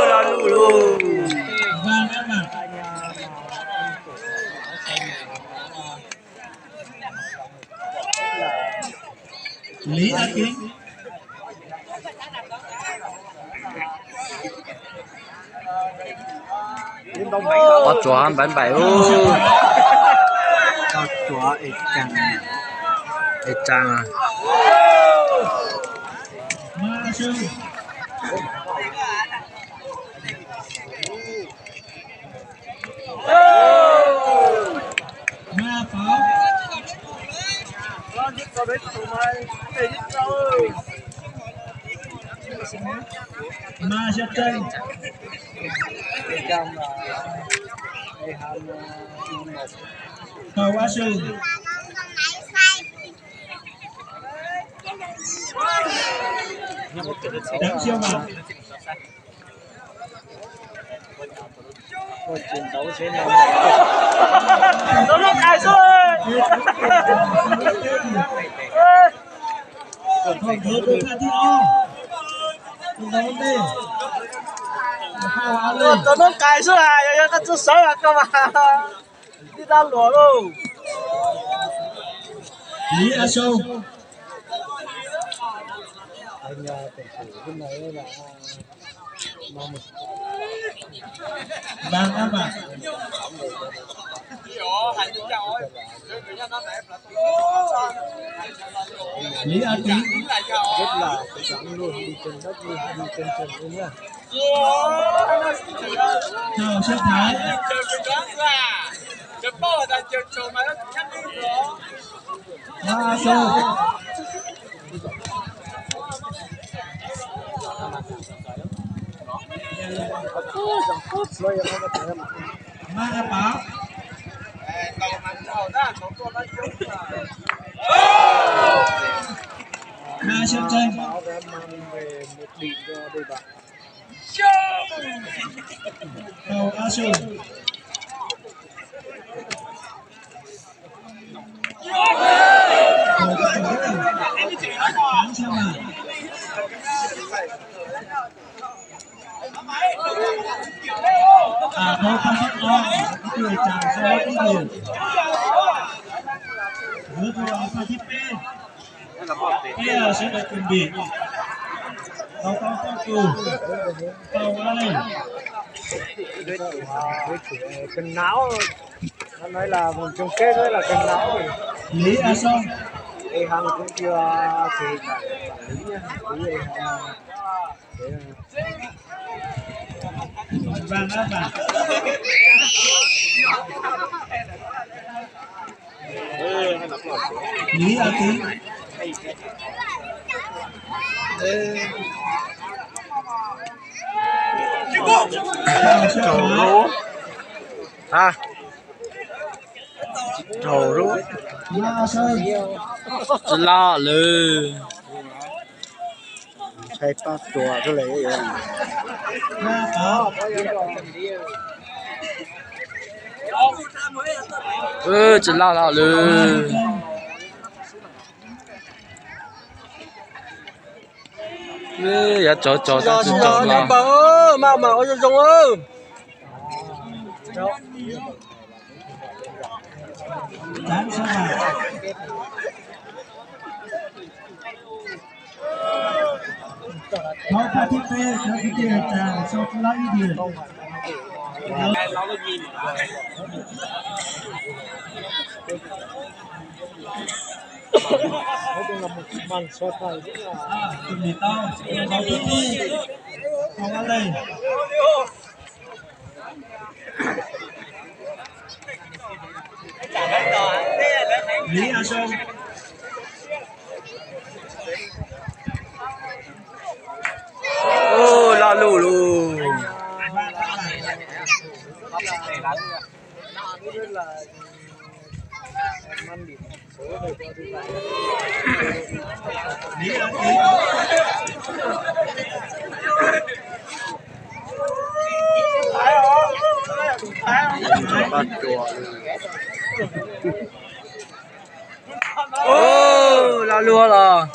là lù lù. Lý A Tiến. Có chó bắn bảy ô. Có chó ít chăng. Ít chăng à. Ma Sư. Ma Pháo. Ma Giáp Tranh. Cầu A Sư. Đặng Siêu Bảo. Chiến đấu thế nào? Nó lúc ai rồi? Không thử được là thi o. Nó lúc cài xuống à, giờ cái chú sớ à cơ mà. Đi ra lúa luôn. Lý A Sâu. Anh tuyển thủ bên này là Vàng An Bạc. Lý A Tý. rất là sáng luôn, đi trên đất luôn, đi trên trần luôn nhá. Chào Sơn Thái. Ma Sâu. Ma A Báo. Ma Sơn Tranh. Báo đã mang về một điểm cho đội bạn. Cầu A Sư. Cầu Cán Sa Mạc. Đâu không thích o, cười chào sau đó cũng liền. Hứa tôi pha thiết P. Kia sẽ được chuẩn bị. Cầu con cù. Cầu A Lên. Cân não, nó nói là vòng chung kết đấy là cân não. Lý A Song. Ê Hằng cũng chưa thì cả lý nha, lý Ê Hằng. Vàng A Bạc. Lý A Tý. Trầu rú. À. Trầu rú. Ma Sơn. Lo lư. Chạy ta chùa cho lấy vậy. Ma Pháo. Chỉ lo lư. Dạ chỗ ta chỉ chỗ lo. Mà ôi rồng ơi. Cán Sa Mạc. Nó pha thiết P. Nó cái kia chàng sau cái lá y điền. Nói chung là một màn so tài rất là Chuẩn bị tao. Cầu Tuấn đi. Cầu A Lên. Lý A Sông. Ô la lù lù. Lý A Tý. Ô Ba lúa là.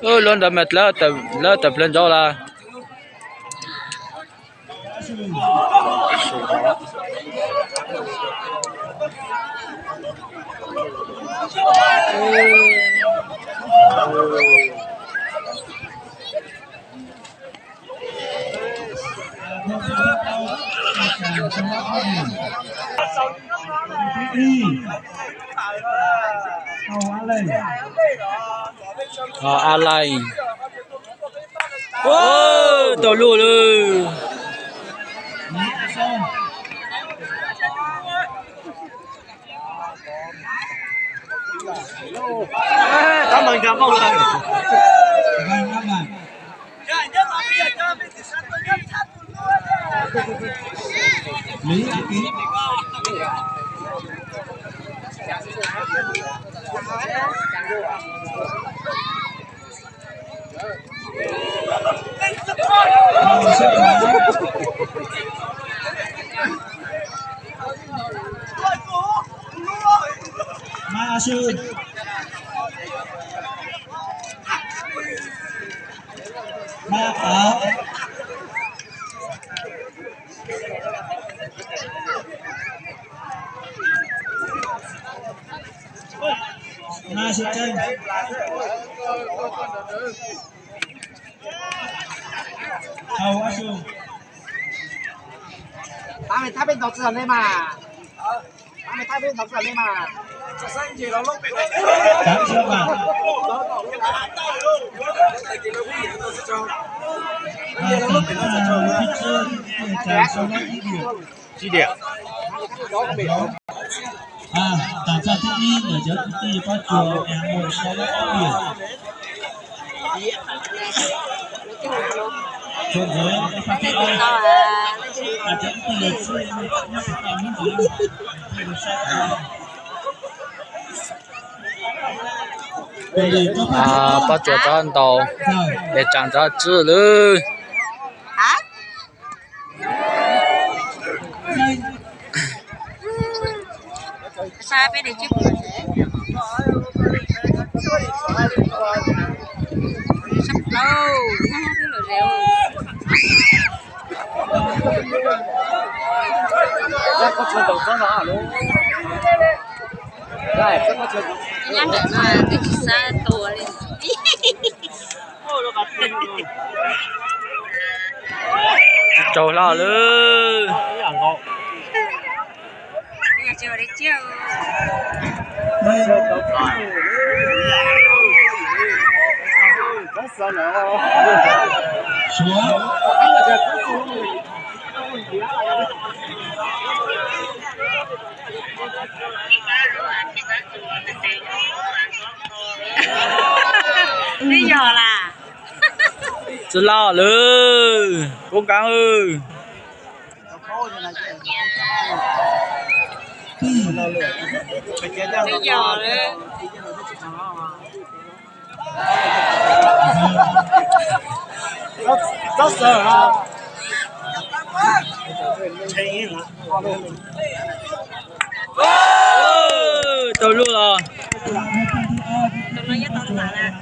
Luôn đập mệt lỡ tập lên gió là. Alai. Tao lùa luôn. Cảm ơn cảm ơn. Lý Á Ký. Ma Sư. Ma Ảo. Ma Sư Tranh. Hầu Á Sư.他被投资人的嘛，他被投资人的嘛。Cảm ơn bạn. Chi điểm. Tạm gia thích đi mở giới công ty qua chùa em một số lớp áo biển. Chùa giới em phát thích đây. Tạm gia công ty lịch sử nó sẽ tạo những gì Bắt chuột cho ăn tàu để chẳng ra chữ luôn. Sao bé đi chứ? Sắp đâu, cứ lừa rèo. Có chơi đầu cho nó luôn. Đây, có chơi. Nhắn để mà cái xa tua đi. Trâu lo luôn. Bây giờ chiều đi chiều. xuống. Bây giờ là Chứ lo luôn. Cố gắng ơi. bây giờ nữa. Rất sợ ha. Tôi luôn rồi. Tôi nói với tôi là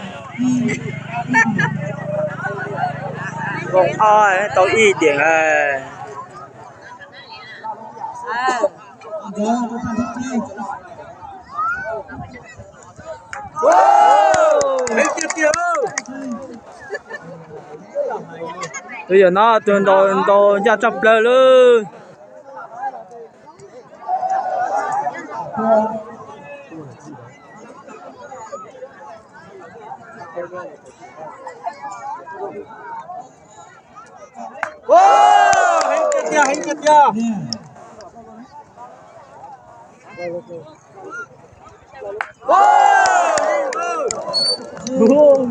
Không ai, tôi y tiếng à. Bây giờ nó tụi tôi ra chập lời luôn. Hình kia chưa?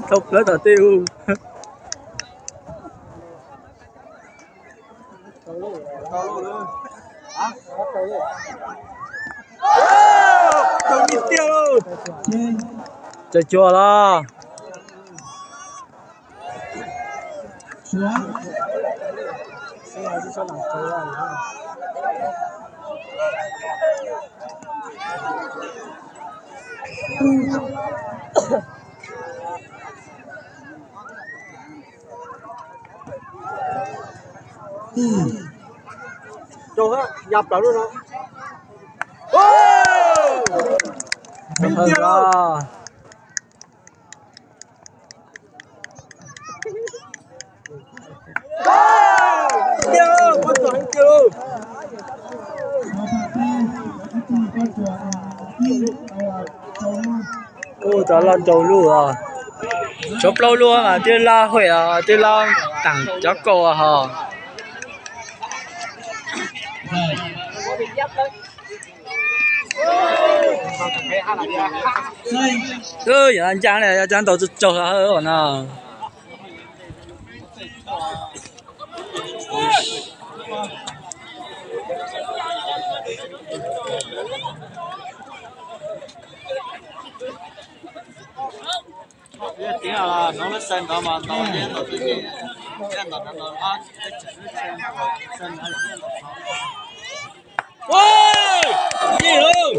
Thục lấy tờ tiêu. Không đi tiêu đâu. Chơi chua lo. xuống Rồi á, nhập vào luôn đó. Bình thường lo. Tiêu, con chuẩn tiêu. Ô, cháu lần trầu lù à. Chốt lâu luôn mà tiên la khỏe à, tiên la tặng cháu cổ à hả. Ừ, giờ anh Trang này, Trang đầu trầu hả hơn à. Tiếng là nó mới sinh đó mà nó đến nó tự nhiên nó ăn sinh ôi gì luôn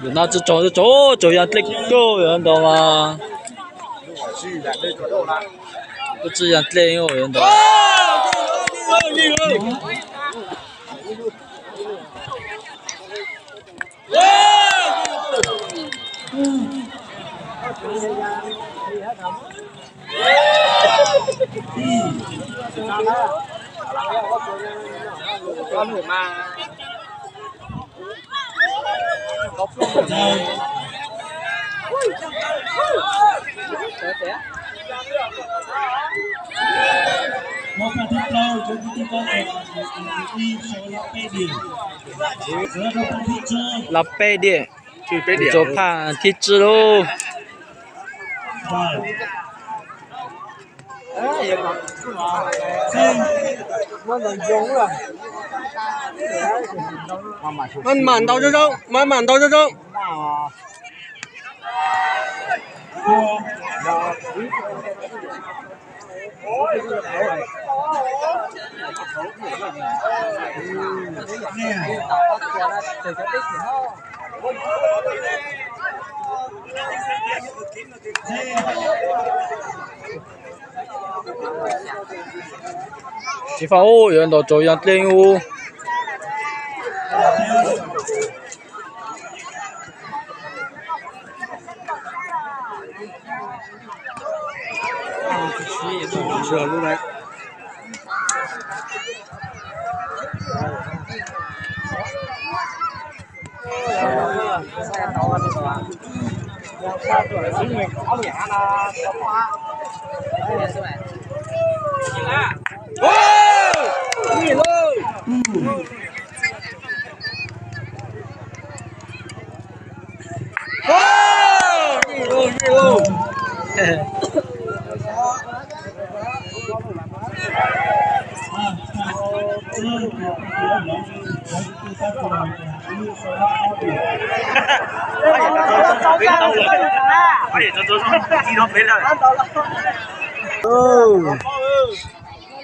Việt Nam chứ chỗ nhà tích cô vậy đó mà cứ chỉ nhà tích cô vậy đó một phần tiếp theo chúng tôi có thể đi số là P điểm giữa các phần thị chơi là P điện chỗ pha thịt chứ đâu mình mặn tao cho đâu mà mặn tao cho đâu chỉ phải ô vậy đó chỗ nhà tích ô sửa luôn đấy gì luôn gì luôn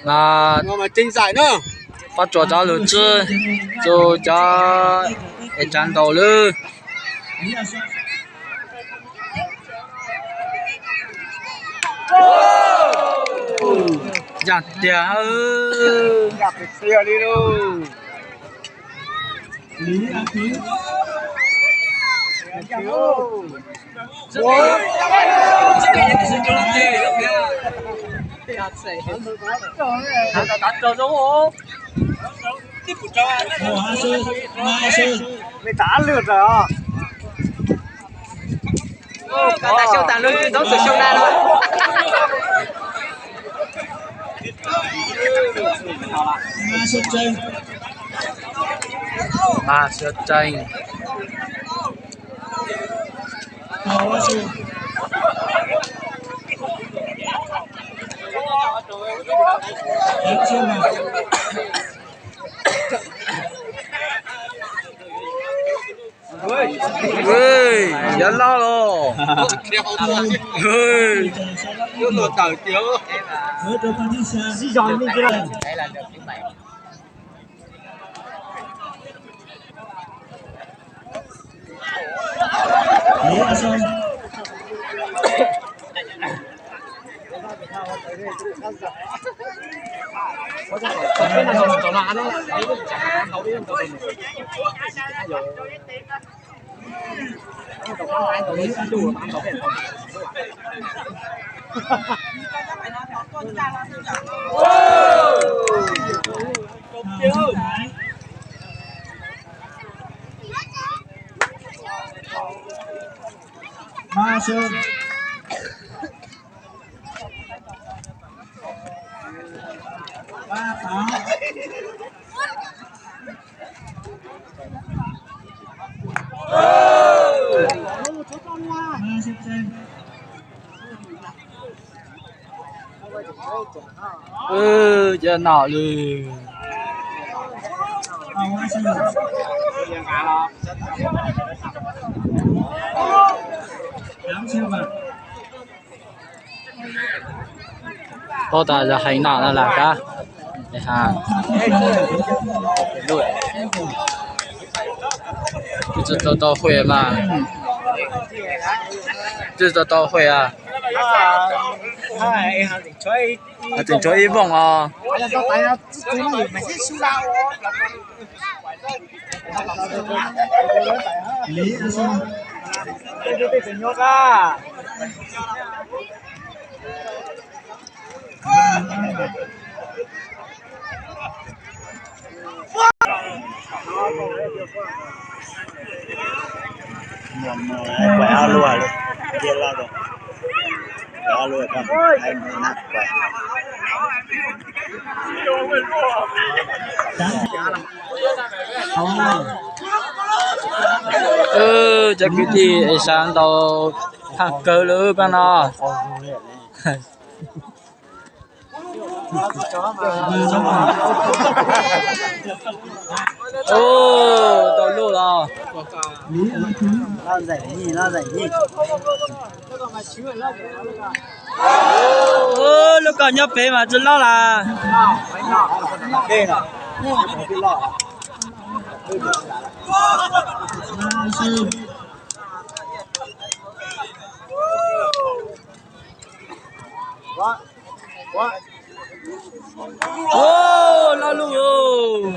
là mà tranh giải nữa bắt chỗ cháu lựa chứ cho cháu để chán đầu lư giặt tiền ư gặp được xe đi đâu Lý An Tín Hồ Hà Sơn Mai Sơn mày tán lượt rồi à Tại siêu tàn luôn chứ, giống sự siêu na luôn. Ma Sơn Tranh mà sửa tranh Hồ Hà Sơn Đánh chưa mà 喂，人拉咯，喂，有落豆条。 ở đội phan thiên sa di dọn lên cái này Đây là được thứ 7. Lý A Son Ma Sơn Ba Táo Ma Sơn Sen giờ nào luôn. Tàu Hoa Sơn Đám siêu vật Tôi ta giờ hành nào là cả. Để hàng. Lùi. Chứ tôi会嘛。这都会啊。整出一蹦啊！ Lý A Son quay alo luôn kia là rồi quay alo con anh nát quay chắc cái gì sáng đầu thằng cơ lứa bên nó. Ô, tôi lú rồi. Lý A Thứ nó dạy nhỉ Ô, lúc còn nhấp phê mà chân lo là. đây là Ma Sơn Ô, lo luôn rồi.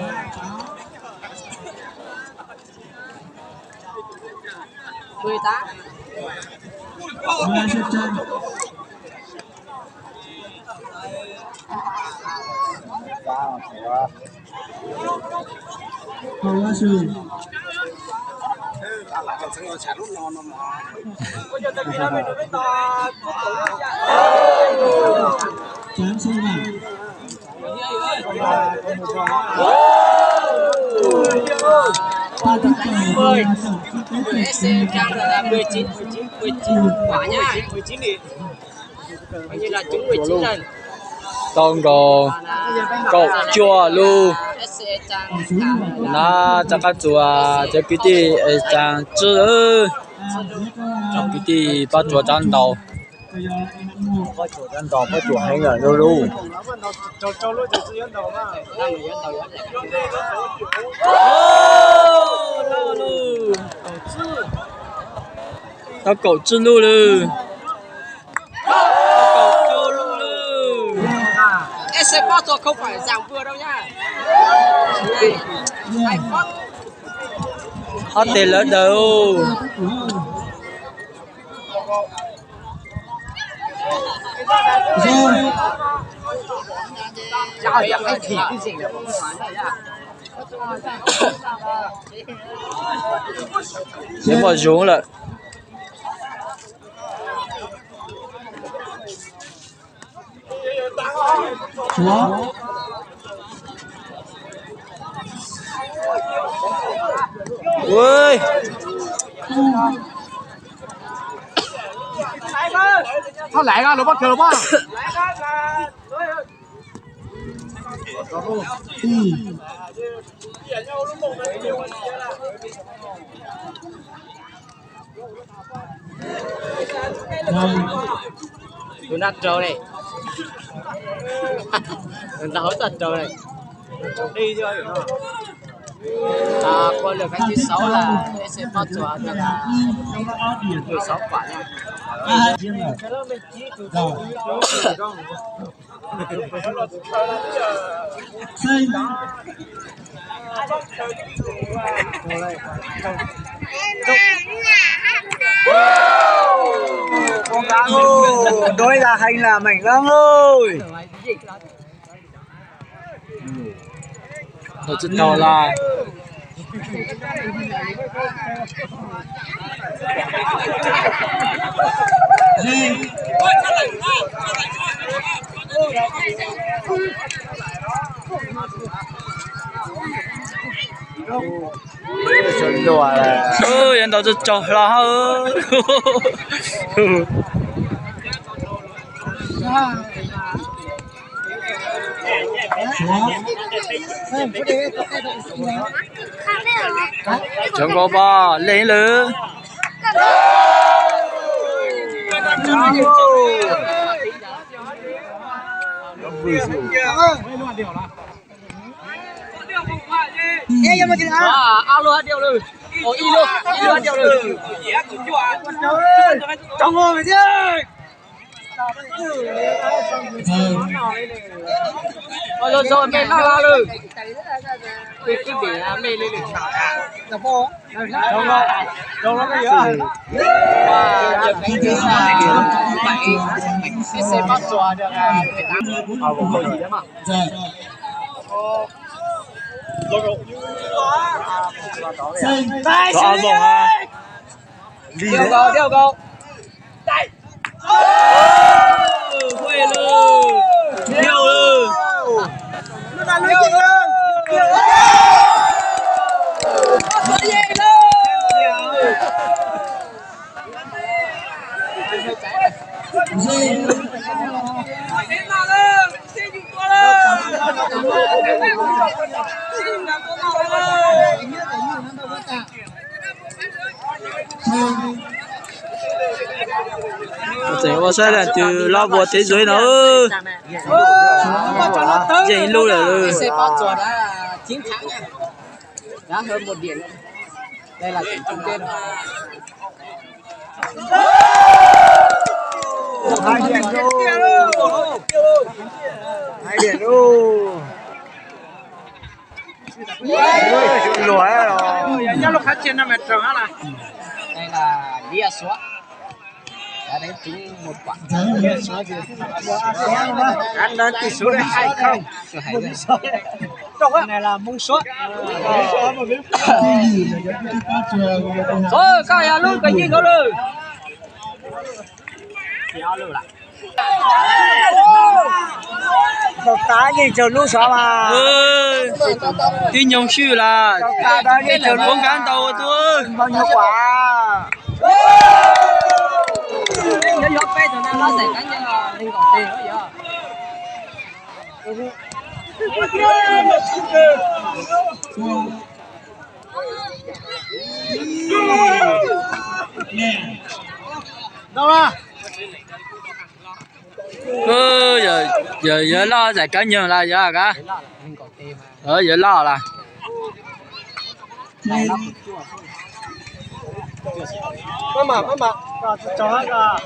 Người ta. Ma Sơn Trăng Tàu Hoa Sơn Chám siêu vật Ta tiếp cận là tổng kinh tế SC Trang là 19 quả nha. 19 đi. Coi như là trúng 19 lần. Còn có cậu chùa luôn. SC Trang Na chắc cái chùa chắc cái gì trang chữ cái gì bắt chùa trang đầu. có chủ dân tộc có chủ hay người đâu luôn Tao cậu chữ luôn luôn. Cậu chữ luôn luôn. SC Porto không phải dạng vừa đâu nha. Này fuck. Hết tiền lớn đâu. Rồi Chào em anh thì cái gì cũng nói này nha. Nếu mà xuống lại. chúa Ui. nó lại ra nó bắt chờ mà Tụi nó trâu này. Tụi nó hỗ trợ trâu này. Đi chưa? Qua lượt cái thứ 6 là sẽ bao trò thì là 16 quả nha. Con cá ngô, đôi là hành là mảnh lắm ơi. Nó chân đầu là Chuẩn đùa là人都是走了。唱歌吧，累了。Alo điều rồi. Ồ ilo điều rồi. trong ngồi mày chứ. Rồi mày la rồi. Cái biển mày lên lên. Đâu nó cái gì á? Và giờ cái thứ là 7 cái xe bắt xóa được 18 có gì đấy mà. Có áo bông à? Điều cầu. Quay luôn. Điều luôn. Nó là lưới chích luôn. Tôi sẽ là từ lo bộ thế giới nó dậy lâu rồi. Xe bắt xóa đã là 9 tháng nha. Đã hơn 1 điểm. Đây là tỉnh trung tên. 2 điểm luôn. 2 điểm luôn. Lúa rồi. Nhá lúc phát triển là mệt rồi hả? Đây là lia xóa. Đã đánh trúng 1 quả. Ăn lên tỷ số là 2-0. Cái này là mông suất. Thôi các nhà luôn cái gì đó rồi. Một tá gì chờ lúc xóa mà. Đi nhông sư là Ta đã đi chờ con gán đầu tôi. bao nhiêu quả. Nếu nhóc bé thì nó sẽ cắn nhau lên còn tiền nữa giờ. Đâu à? Giờ lo giải cá nhân là giờ cả. Giờ lo là. Mama, cho hết ra.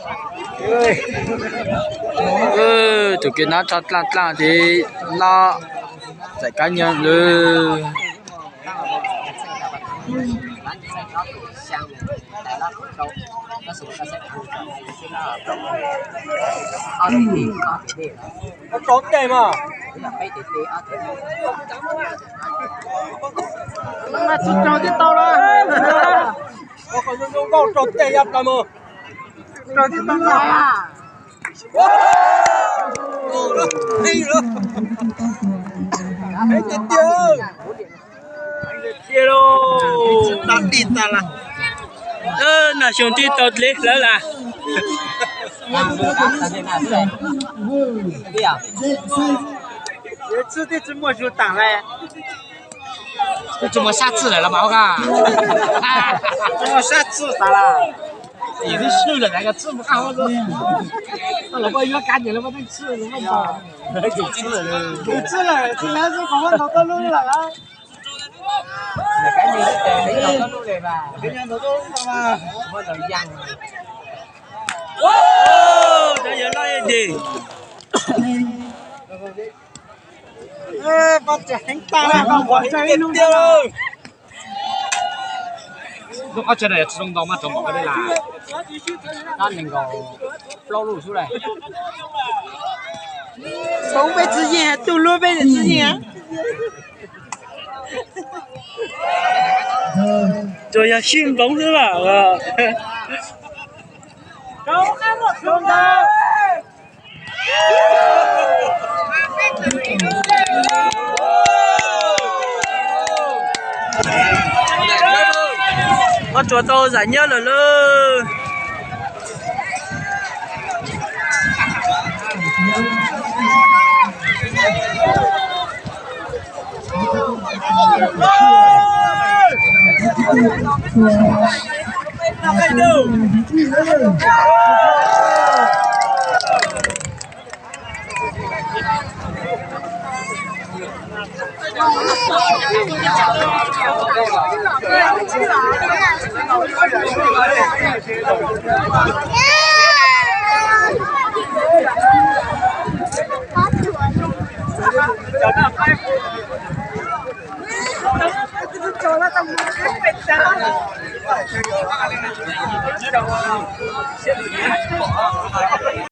Tụi kia nó cho lăn thì lo giải cá nhân luôn. Nó trốn đây mà. Nó chỉ cho cái tao đó. Có còn nó có trốn đây nhập là mà. Trốn cái tao đó. Hay nữa. Hay chết chưa? Chia đâu. Tao tin ta là. Là chúng tôi tốt lên nữa là.吃的怎么就当嘞？怎么下次来了毛噶？怎么下次咋了？也是吃了那个吃不好了，我老婆越干净了，我能吃什么包？给吃了，今天是我们老多路了啊。cái gì cái tiền đi đâu có luôn mà cái nhân đâu có mà mới đầu dăng đây giờ nói gì bắt chén ta không có chơi luôn rồi lúc ở trên này trong đó mà trong đó đây là nó nên có lâu lù xuống này sống với自己都落被自己这要兴奋是吧？啊！我做到人家了喽！